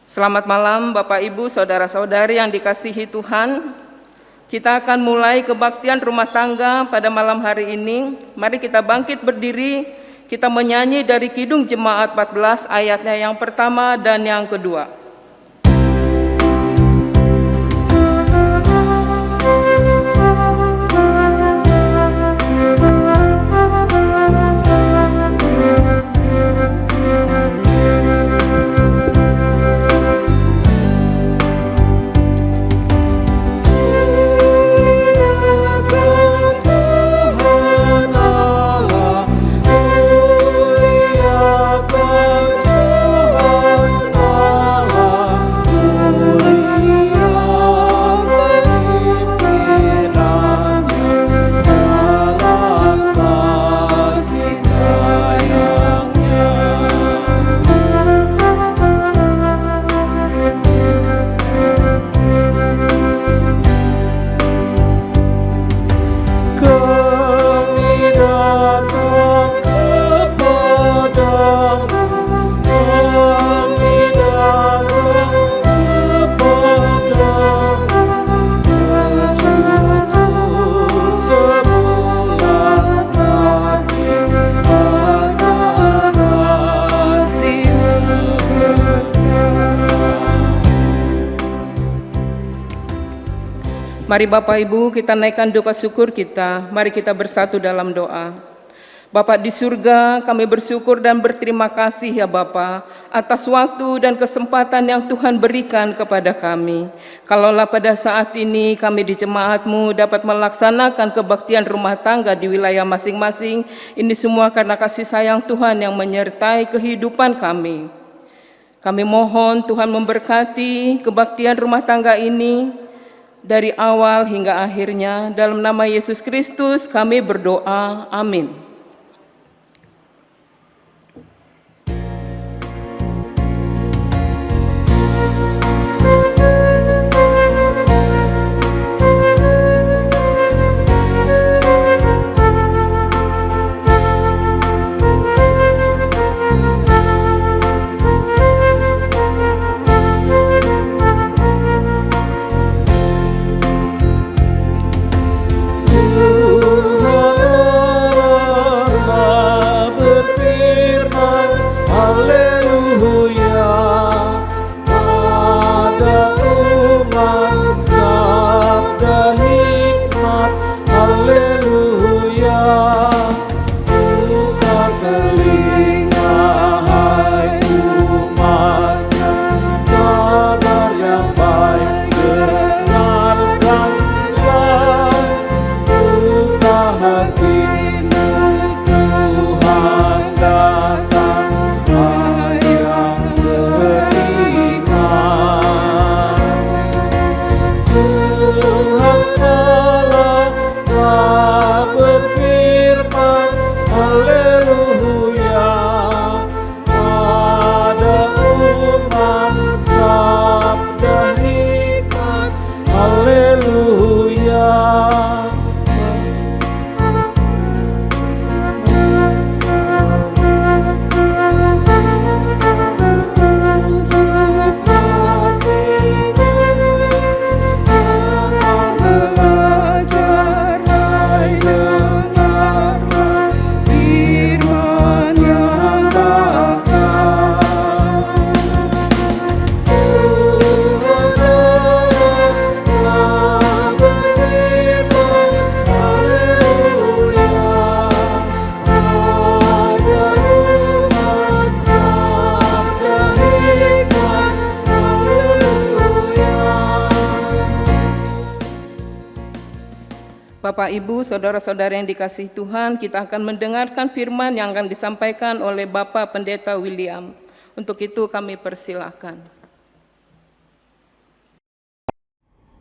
Selamat malam Bapak Ibu, Saudara-saudari yang dikasihi Tuhan. Kita akan mulai kebaktian rumah tangga pada malam hari ini. Mari kita bangkit berdiri, kita menyanyi dari Kidung Jemaat 14 ayatnya yang pertama dan yang kedua. Mari Bapak Ibu kita naikkan doa syukur kita, mari kita bersatu dalam doa. Bapak di surga, kami bersyukur dan berterima kasih ya Bapak atas waktu dan kesempatan yang Tuhan berikan kepada kami. Kalaulah pada saat ini kami di jemaat-Mu dapat melaksanakan kebaktian rumah tangga di wilayah masing-masing, ini semua karena kasih sayang Tuhan yang menyertai kehidupan kami. Kami mohon Tuhan memberkati kebaktian rumah tangga ini, dari awal hingga akhirnya, dalam nama Yesus Kristus kami berdoa, amin. Bapak, Ibu, Saudara-saudara yang dikasihi Tuhan, kita akan mendengarkan firman yang akan disampaikan oleh Bapak Pendeta William. Untuk itu kami persilakan.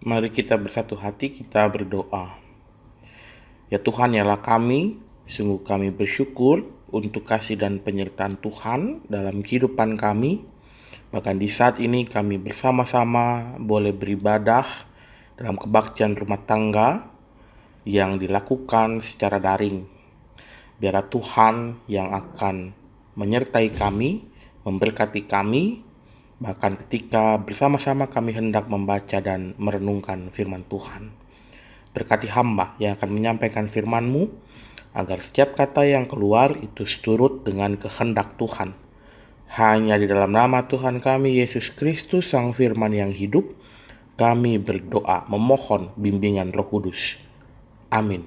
Mari kita bersatu hati, kita berdoa. Ya Tuhan, yalah kami, sungguh kami bersyukur untuk kasih dan penyertaan Tuhan dalam kehidupan kami. Bahkan di saat ini kami bersama-sama boleh beribadah dalam kebaktian rumah tangga yang dilakukan secara daring. Biarlah Tuhan yang akan menyertai kami, memberkati kami, bahkan ketika bersama-sama kami hendak membaca dan merenungkan firman Tuhan. Berkati hamba yang akan menyampaikan firman-Mu, agar setiap kata yang keluar itu seturut dengan kehendak Tuhan. Hanya di dalam nama Tuhan kami, Yesus Kristus, Sang Firman yang hidup, kami berdoa memohon bimbingan Roh Kudus. Amin.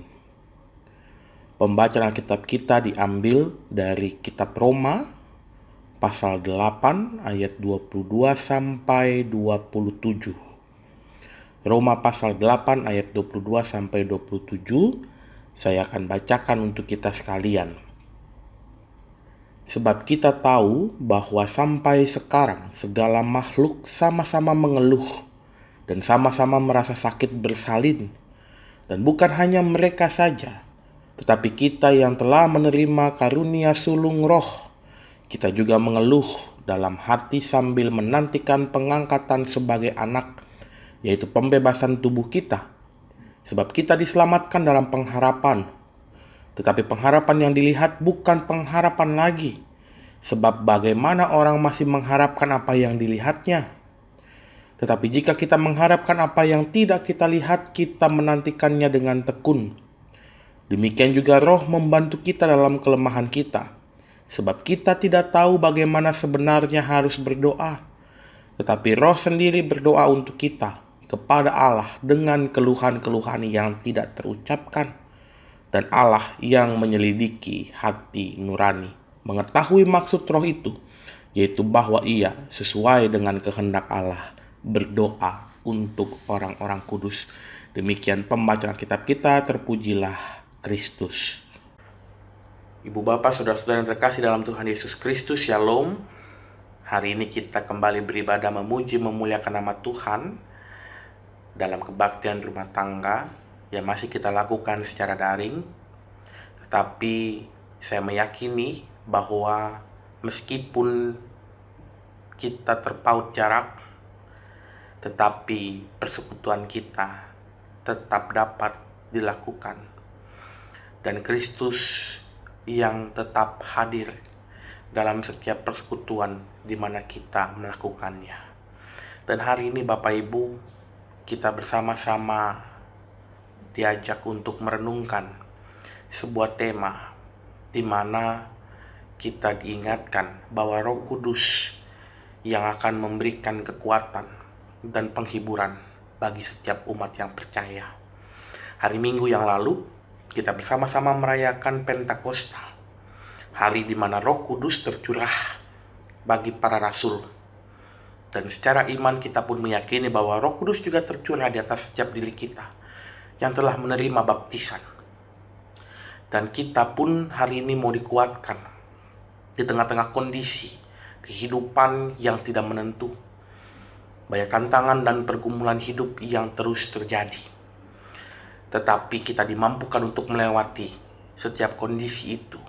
Pembacaan Alkitab kita diambil dari kitab Roma pasal 8 ayat 22 sampai 27. Roma pasal 8 ayat 22 sampai 27 saya akan bacakan untuk kita sekalian. Sebab kita tahu bahwa sampai sekarang segala makhluk sama-sama mengeluh dan sama-sama merasa sakit bersalin. Dan bukan hanya mereka saja, tetapi kita yang telah menerima karunia sulung roh, kita juga mengeluh dalam hati sambil menantikan pengangkatan sebagai anak, yaitu pembebasan tubuh kita. Sebab kita diselamatkan dalam pengharapan. Tetapi pengharapan yang dilihat bukan pengharapan lagi. Sebab bagaimana orang masih mengharapkan apa yang dilihatnya? Tetapi jika kita mengharapkan apa yang tidak kita lihat, kita menantikannya dengan tekun. Demikian juga Roh membantu kita dalam kelemahan kita. Sebab kita tidak tahu bagaimana sebenarnya harus berdoa. Tetapi Roh sendiri berdoa untuk kita kepada Allah dengan keluhan-keluhan yang tidak terucapkan. Dan Allah yang menyelidiki hati nurani mengetahui maksud Roh itu, yaitu bahwa Ia sesuai dengan kehendak Allah berdoa untuk orang-orang kudus. Demikian pembacaan kitab kita, terpujilah Kristus. Ibu bapak, saudara-saudara yang terkasih dalam Tuhan Yesus Kristus, Shalom. Hari ini kita kembali beribadah memuji memuliakan nama Tuhan dalam kebaktian rumah tangga yang masih kita lakukan secara daring. Tetapi saya meyakini bahwa meskipun kita terpaut jarak, tetapi persekutuan kita tetap dapat dilakukan. Dan Kristus yang tetap hadir dalam setiap persekutuan di mana kita melakukannya. Dan hari ini Bapak Ibu, kita bersama-sama diajak untuk merenungkan sebuah tema di mana kita diingatkan bahwa Roh Kudus yang akan memberikan kekuatan dan penghiburan bagi setiap umat yang percaya. Hari Minggu yang lalu kita bersama-sama merayakan Pentakosta, hari di mana Roh Kudus tercurah bagi para rasul. Dan secara iman kita pun meyakini bahwa Roh Kudus juga tercurah di atas setiap diri kita yang telah menerima baptisan. Dan kita pun hari ini mau dikuatkan di tengah-tengah kondisi kehidupan yang tidak menentu, banyak tantangan dan pergumulan hidup yang terus terjadi. Tetapi kita dimampukan untuk melewati setiap kondisi itu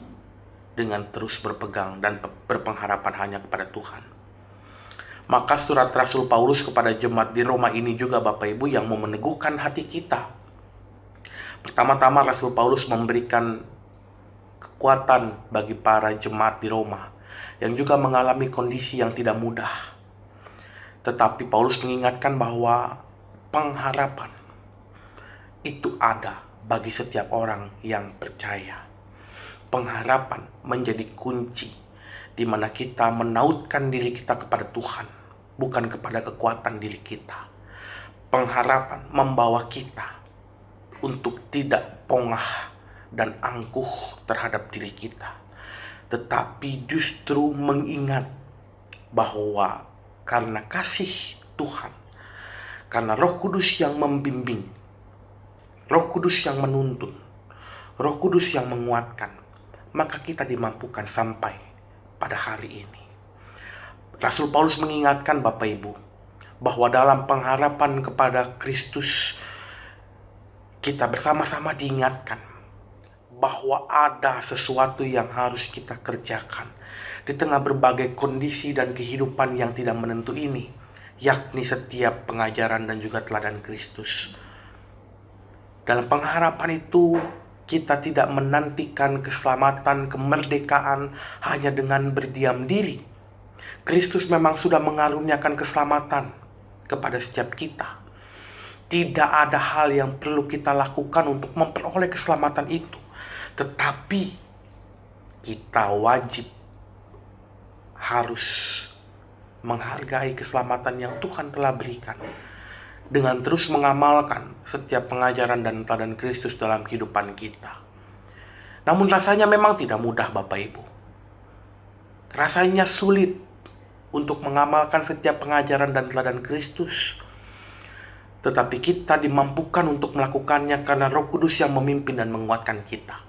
dengan terus berpegang dan berpengharapan hanya kepada Tuhan. Maka surat Rasul Paulus kepada jemaat di Roma ini juga Bapak Ibu yang mau meneguhkan hati kita. Pertama-tama Rasul Paulus memberikan kekuatan bagi para jemaat di Roma yang juga mengalami kondisi yang tidak mudah. Tetapi Paulus mengingatkan bahwa pengharapan itu ada bagi setiap orang yang percaya. Pengharapan menjadi kunci di mana kita menautkan diri kita kepada Tuhan, bukan kepada kekuatan diri kita. Pengharapan membawa kita untuk tidak pongah dan angkuh terhadap diri kita, tetapi justru mengingat bahwa karena kasih Tuhan, karena Roh Kudus yang membimbing, Roh Kudus yang menuntun, Roh Kudus yang menguatkan, maka kita dimampukan sampai pada hari ini. Rasul Paulus mengingatkan Bapak Ibu bahwa dalam pengharapan kepada Kristus, kita bersama-sama diingatkan bahwa ada sesuatu yang harus kita kerjakan di tengah berbagai kondisi dan kehidupan yang tidak menentu ini, yakni setiap pengajaran dan juga teladan Kristus. Dalam pengharapan itu, kita tidak menantikan keselamatan, kemerdekaan hanya dengan berdiam diri. Kristus memang sudah mengaruniakan keselamatan kepada setiap kita. Tidak ada hal yang perlu kita lakukan untuk memperoleh keselamatan itu. Tetapi kita wajib harus menghargai keselamatan yang Tuhan telah berikan dengan terus mengamalkan setiap pengajaran dan teladan Kristus dalam kehidupan kita. Namun rasanya memang tidak mudah, Bapak Ibu. Rasanya sulit untuk mengamalkan setiap pengajaran dan teladan Kristus. Tetapi kita dimampukan untuk melakukannya karena Roh Kudus yang memimpin dan menguatkan kita.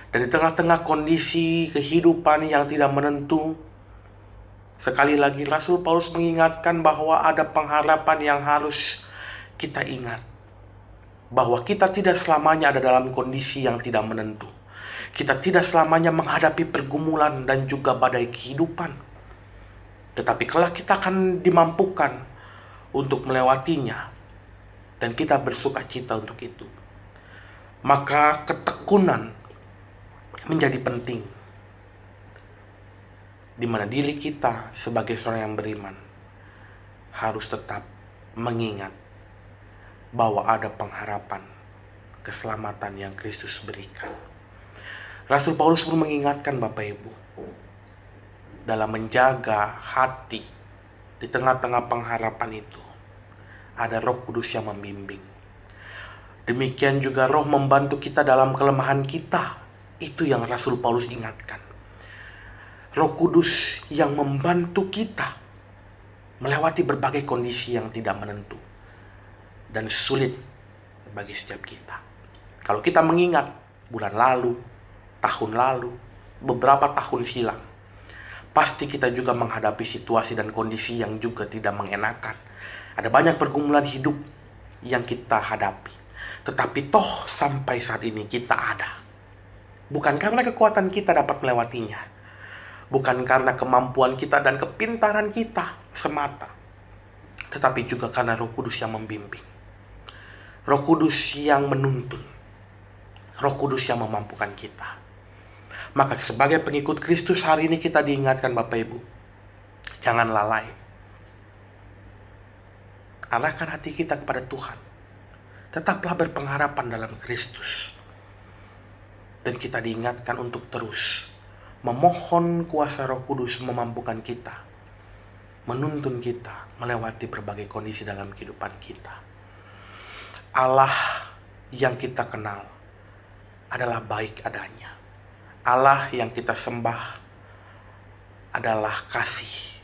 Dan di tengah-tengah kondisi kehidupan yang tidak menentu, sekali lagi Rasul Paulus mengingatkan bahwa ada pengharapan yang harus kita ingat. Bahwa kita tidak selamanya ada dalam kondisi yang tidak menentu. Kita tidak selamanya menghadapi pergumulan dan juga badai kehidupan. Tetapi kelak kita akan dimampukan untuk melewatinya, dan kita bersuka cita untuk itu. Maka ketekunan menjadi penting, di mana diri kita sebagai seorang yang beriman harus tetap mengingat bahwa ada pengharapan keselamatan yang Kristus berikan. Rasul Paulus pun mengingatkan Bapak Ibu, dalam menjaga hati di tengah-tengah pengharapan itu, ada Roh Kudus yang membimbing. Demikian juga Roh membantu kita dalam kelemahan kita. Itu yang Rasul Paulus ingatkan. Roh Kudus yang membantu kita melewati berbagai kondisi yang tidak menentu dan sulit bagi setiap kita. Kalau kita mengingat bulan lalu, tahun lalu, beberapa tahun silam, pasti kita juga menghadapi situasi dan kondisi yang juga tidak mengenakan. Ada banyak pergumulan hidup yang kita hadapi. Tetapi toh sampai saat ini kita ada. Bukan karena kekuatan kita dapat melewatinya. Bukan karena kemampuan kita dan kepintaran kita semata. Tetapi juga karena Roh Kudus yang membimbing. Roh Kudus yang menuntun. Roh Kudus yang memampukan kita. Maka sebagai pengikut Kristus hari ini kita diingatkan Bapak Ibu, jangan lalai. Arahkan hati kita kepada Tuhan. Tetaplah berpengharapan dalam Kristus. Dan kita diingatkan untuk terus memohon kuasa Roh Kudus memampukan kita, menuntun kita melewati berbagai kondisi dalam kehidupan kita. Allah yang kita kenal adalah baik adanya. Allah yang kita sembah adalah kasih.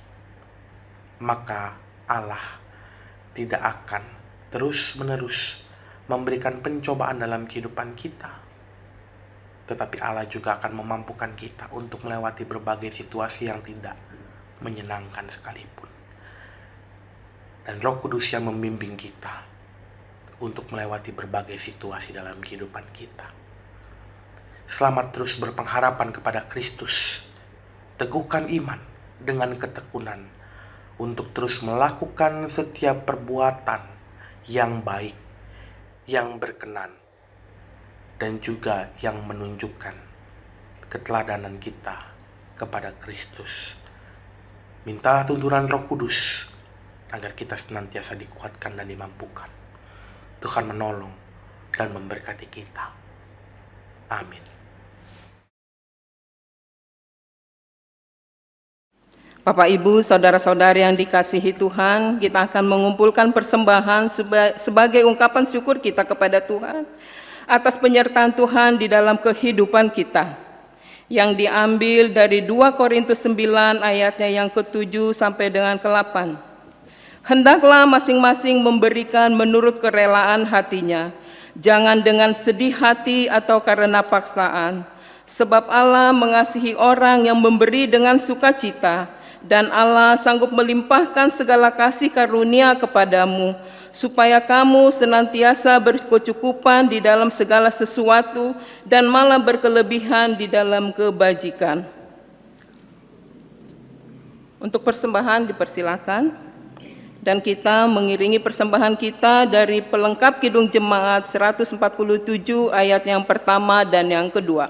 Maka Allah tidak akan terus-menerus memberikan pencobaan dalam kehidupan kita. Tetapi Allah juga akan memampukan kita untuk melewati berbagai situasi yang tidak menyenangkan sekalipun. Dan Roh Kudus yang membimbing kita untuk melewati berbagai situasi dalam kehidupan kita. Selamat terus berpengharapan kepada Kristus. Teguhkan iman dengan ketekunan untuk terus melakukan setiap perbuatan yang baik, yang berkenan, dan juga yang menunjukkan keteladanan kita kepada Kristus. Mintalah tuntunan Roh Kudus agar kita senantiasa dikuatkan dan dimampukan. Tuhan menolong dan memberkati kita. Amin. Bapak, Ibu, saudara-saudari yang dikasihi Tuhan, kita akan mengumpulkan persembahan sebagai ungkapan syukur kita kepada Tuhan atas penyertaan Tuhan di dalam kehidupan kita, yang diambil dari 2 Korintus 9 ayatnya yang ke-7 sampai dengan ke-8. Hendaklah masing-masing memberikan menurut kerelaan hatinya, jangan dengan sedih hati atau karena paksaan, sebab Allah mengasihi orang yang memberi dengan sukacita, dan Allah sanggup melimpahkan segala kasih karunia kepadamu, supaya kamu senantiasa berkecukupan di dalam segala sesuatu dan malah berkelebihan di dalam kebajikan. Untuk persembahan dipersilakan, dan kita mengiringi persembahan kita dari pelengkap Kidung Jemaat 147 ayat yang pertama dan yang kedua.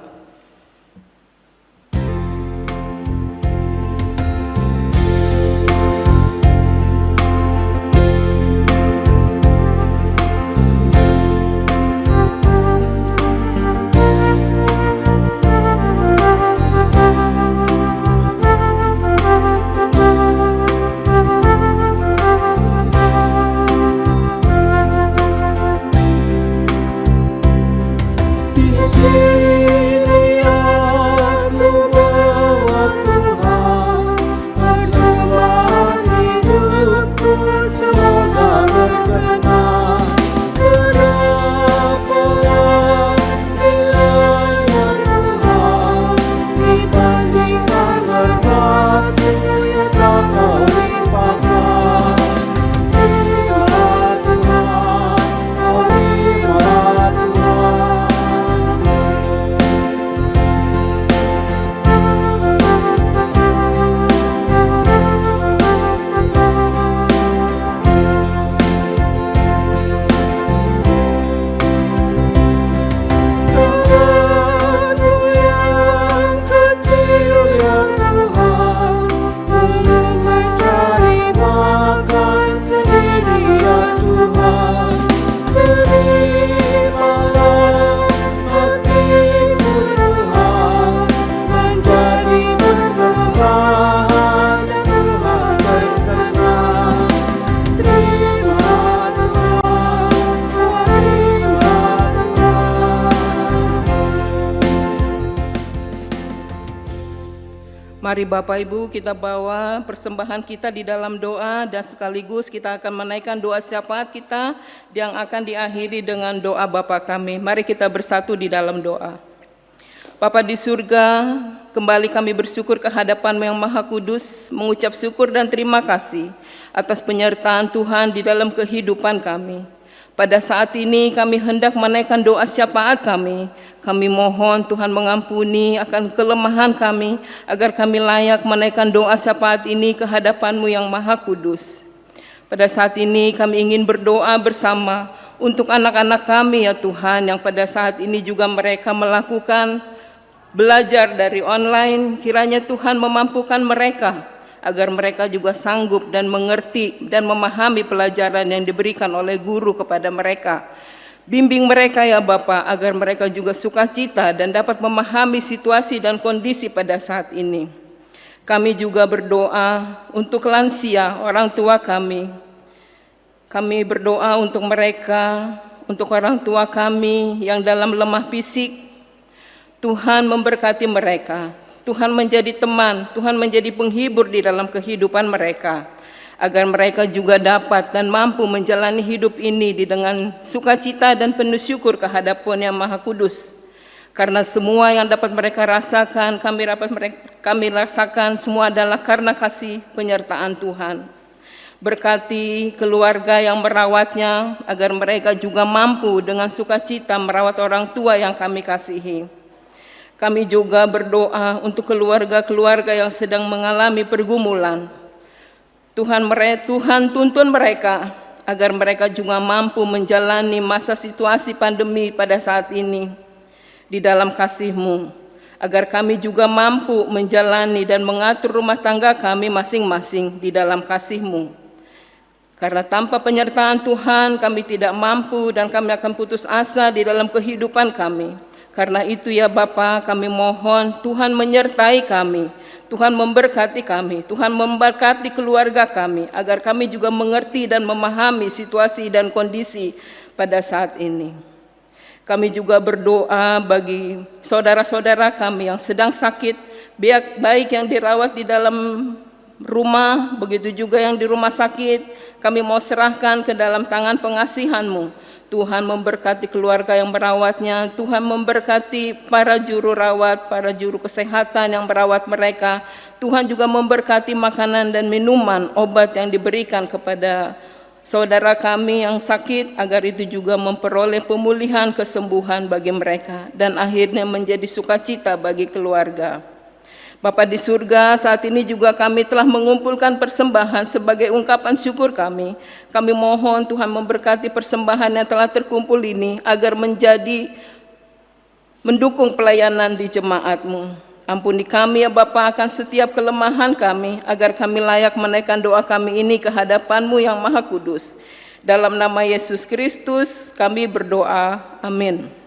Mari Bapak Ibu kita bawa persembahan kita di dalam doa dan sekaligus kita akan menaikkan doa syafaat kita yang akan diakhiri dengan doa Bapa kami. Mari kita bersatu di dalam doa. Bapa di surga, kembali kami bersyukur kehadapan-Mu yang Maha Kudus, mengucap syukur dan terima kasih atas penyertaan Tuhan di dalam kehidupan kami. Pada saat ini kami hendak menaikkan doa syafaat kami. Kami mohon Tuhan mengampuni akan kelemahan kami, agar kami layak menaikkan doa syafaat ini ke hadapan-Mu yang Maha Kudus. Pada saat ini kami ingin berdoa bersama untuk anak-anak kami ya Tuhan, yang pada saat ini juga mereka melakukan belajar dari online. Kiranya Tuhan memampukan mereka, agar mereka juga sanggup dan mengerti dan memahami pelajaran yang diberikan oleh guru kepada mereka. Bimbing mereka ya Bapa, agar mereka juga sukacita dan dapat memahami situasi dan kondisi pada saat ini. Kami juga berdoa untuk lansia, orang tua kami. Kami berdoa untuk mereka, untuk orang tua kami yang dalam lemah fisik. Tuhan memberkati mereka. Tuhan menjadi teman, Tuhan menjadi penghibur di dalam kehidupan mereka, agar mereka juga dapat dan mampu menjalani hidup ini dengan sukacita dan penuh syukur kehadapan Yang Maha Kudus. Karena semua yang dapat mereka rasakan, kami rasakan semua adalah karena kasih penyertaan Tuhan. Berkati keluarga yang merawatnya, agar mereka juga mampu dengan sukacita merawat orang tua yang kami kasihi. Kami juga berdoa untuk keluarga-keluarga yang sedang mengalami pergumulan. Tuhan tuntun mereka, agar mereka juga mampu menjalani masa situasi pandemi pada saat ini di dalam kasih-Mu, agar kami juga mampu menjalani dan mengatur rumah tangga kami masing-masing di dalam kasih-Mu. Karena tanpa penyertaan Tuhan kami tidak mampu dan kami akan putus asa di dalam kehidupan kami. Karena itu ya Bapa, kami mohon Tuhan menyertai kami, Tuhan memberkati kami, Tuhan memberkati keluarga kami, agar kami juga mengerti dan memahami situasi dan kondisi pada saat ini. Kami juga berdoa bagi saudara-saudara kami yang sedang sakit, baik yang dirawat di dalam rumah, begitu juga yang di rumah sakit. Kami mau serahkan ke dalam tangan pengasihan-Mu. Tuhan memberkati keluarga yang merawatnya, Tuhan memberkati para juru rawat, para juru kesehatan yang merawat mereka. Tuhan juga memberkati makanan dan minuman, obat yang diberikan kepada saudara kami yang sakit, agar itu juga memperoleh pemulihan kesembuhan bagi mereka, dan akhirnya menjadi sukacita bagi keluarga. Bapa di surga, saat ini juga kami telah mengumpulkan persembahan sebagai ungkapan syukur kami. Kami mohon Tuhan memberkati persembahan yang telah terkumpul ini, agar menjadi mendukung pelayanan di jemaat-Mu. Ampuni kami ya Bapa akan setiap kelemahan kami, agar kami layak menaikkan doa kami ini ke hadapan-Mu yang Maha Kudus. Dalam nama Yesus Kristus kami berdoa, amin.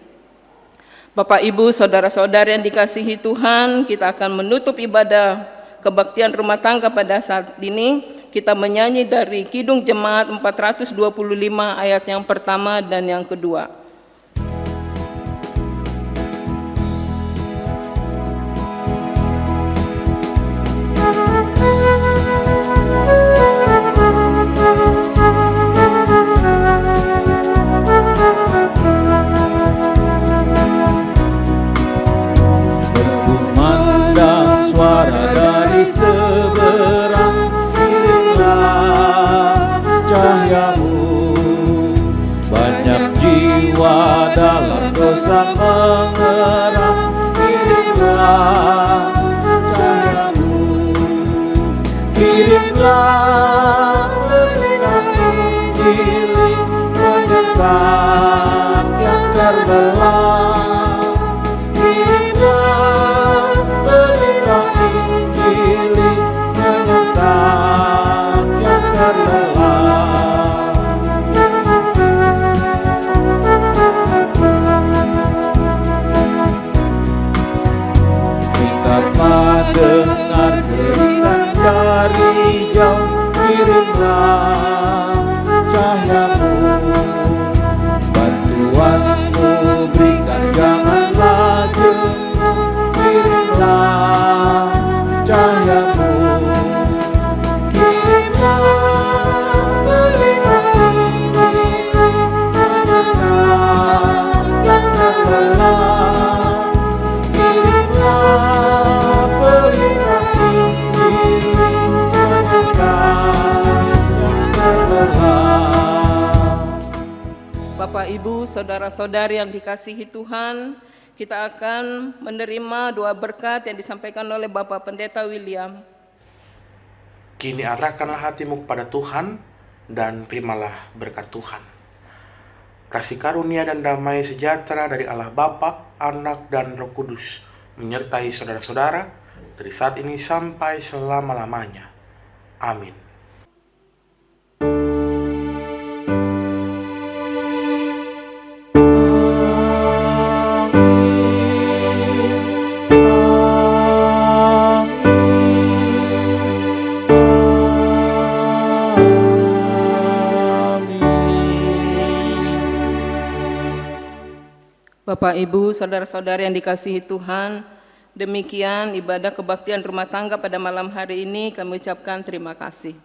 Bapak, Ibu, saudara-saudara yang dikasihi Tuhan, kita akan menutup ibadah kebaktian rumah tangga pada saat ini. Kita menyanyi dari Kidung Jemaat 425 ayat yang pertama dan yang kedua. Dalam dosa mengerang, kirimlah cahayamu, kirimlah berita Injil menyertai yang terbelah, kirimlah berita Injil menyertai yang terbelah. Dengar jeritan dari jauh, kirimlah cahayamu, bantuanmu berikan, janganlah jemu, kirimlah cahaya. Ibu, saudara-saudari yang dikasihi Tuhan, kita akan menerima doa berkat yang disampaikan oleh Bapak Pendeta William. Kini arahkanlah hatimu kepada Tuhan dan terimalah berkat Tuhan. Kasih karunia dan damai sejahtera dari Allah Bapa, Anak, dan Roh Kudus menyertai saudara-saudara dari saat ini sampai selama-lamanya. Amin. Bapak, Ibu, saudara-saudari yang dikasihi Tuhan, demikian ibadah kebaktian rumah tangga pada malam hari ini kami ucapkan terima kasih.